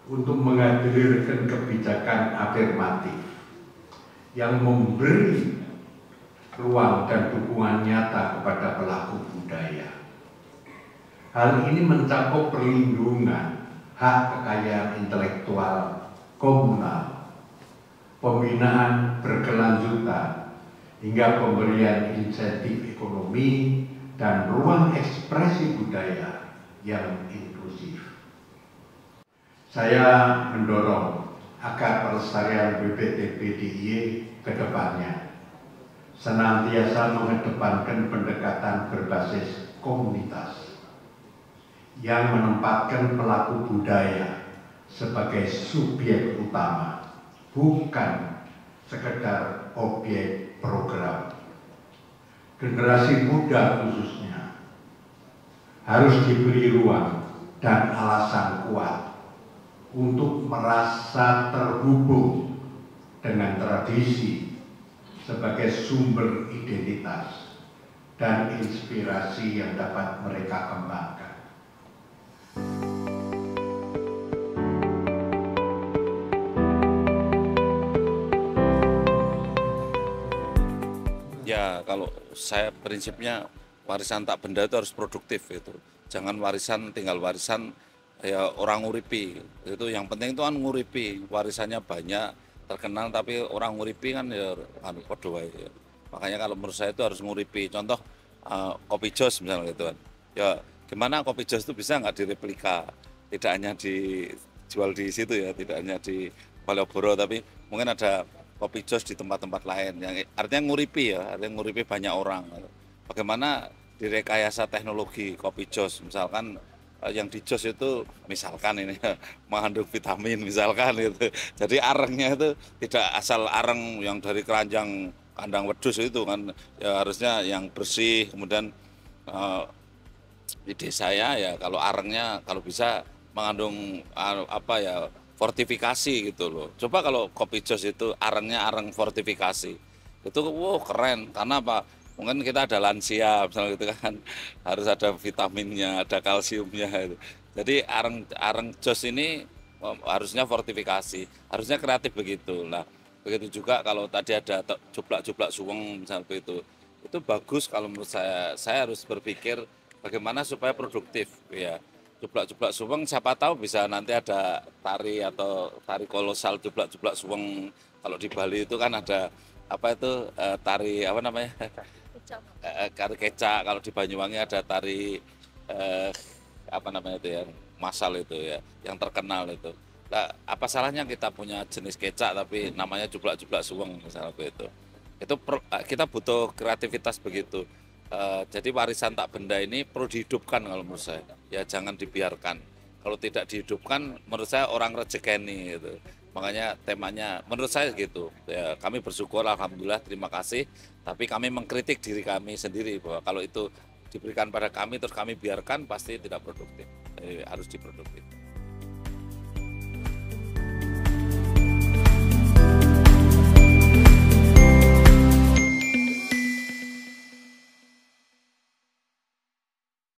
untuk menghadirkan kebijakan afirmatif yang memberi ruang dan dukungan nyata kepada pelaku budaya. Hal ini mencakup perlindungan hak kekayaan intelektual komunal, pembinaan berkelanjutan, hingga pemberian insentif ekonomi dan ruang ekspresi budaya yang inklusif. Saya mendorong agar pelestarian BPTB DIY ke depannya senantiasa mengedepankan pendekatan berbasis komunitas yang menempatkan pelaku budaya sebagai subjek utama, bukan sekedar objek program. Generasi muda khususnya harus diberi ruang dan alasan kuat untuk merasa terhubung dengan tradisi sebagai sumber identitas dan inspirasi yang dapat mereka kembangkan. Ya, kalau saya prinsipnya warisan tak benda itu harus produktif gitu. Jangan warisan tinggal warisan ya orang nguripi. Itu yang penting itu kan nguripi. Warisannya banyak, terkenal tapi orang nguripi kan ya anu padha wae ya. Makanya kalau menurut saya itu harus nguripi. Contoh kopi jos misalnya gitu kan. Ya gimana kopi jos itu bisa nggak direplika? Tidak hanya dijual di situ ya, tidak hanya di Malioboro, tapi mungkin ada kopi jos di tempat-tempat lain yang artinya nguripi ya, artinya nguripi banyak orang. Bagaimana direkayasa teknologi kopi jos, misalkan yang di jos itu misalkan ini mengandung vitamin misalkan gitu. Jadi arengnya itu tidak asal areng yang dari keranjang kandang wedhus itu kan, ya harusnya yang bersih. Kemudian ide saya ya kalau arengnya kalau bisa mengandung apa ya, fortifikasi gitu loh. Coba kalau kopi jos itu arengnya areng fortifikasi, itu wow keren. Karena apa? Mungkin kita ada lansia misalnya gitu kan, harus ada vitaminnya, ada kalsiumnya gitu. Jadi areng jos ini harusnya fortifikasi, harusnya kreatif begitu. Nah, begitu juga kalau tadi ada jublak-jublak suweng misalnya itu bagus. Kalau menurut saya harus berpikir bagaimana supaya produktif ya. Jublak-jublak suweng siapa tahu bisa nanti ada tari atau tari kolosal jublak-jublak suweng. Kalau di Bali itu kan ada apa itu tari apa namanya? Tari kecak. Kalau di Banyuwangi ada tari apa namanya itu ya? Masal itu ya, yang terkenal itu. Nah, apa salahnya kita punya jenis kecak tapi namanya jublak-jublak suweng misalnya begitu. Kita butuh kreativitas begitu. Jadi warisan tak benda ini perlu dihidupkan kalau menurut saya. Ya jangan dibiarkan. Kalau tidak dihidupkan, menurut saya orang rejekeni gitu. Makanya temanya menurut saya gitu. Ya, kami bersyukur, alhamdulillah, terima kasih. Tapi kami mengkritik diri kami sendiri bahwa kalau itu diberikan pada kami terus kami biarkan pasti tidak produktif. Jadi harus diproduktif.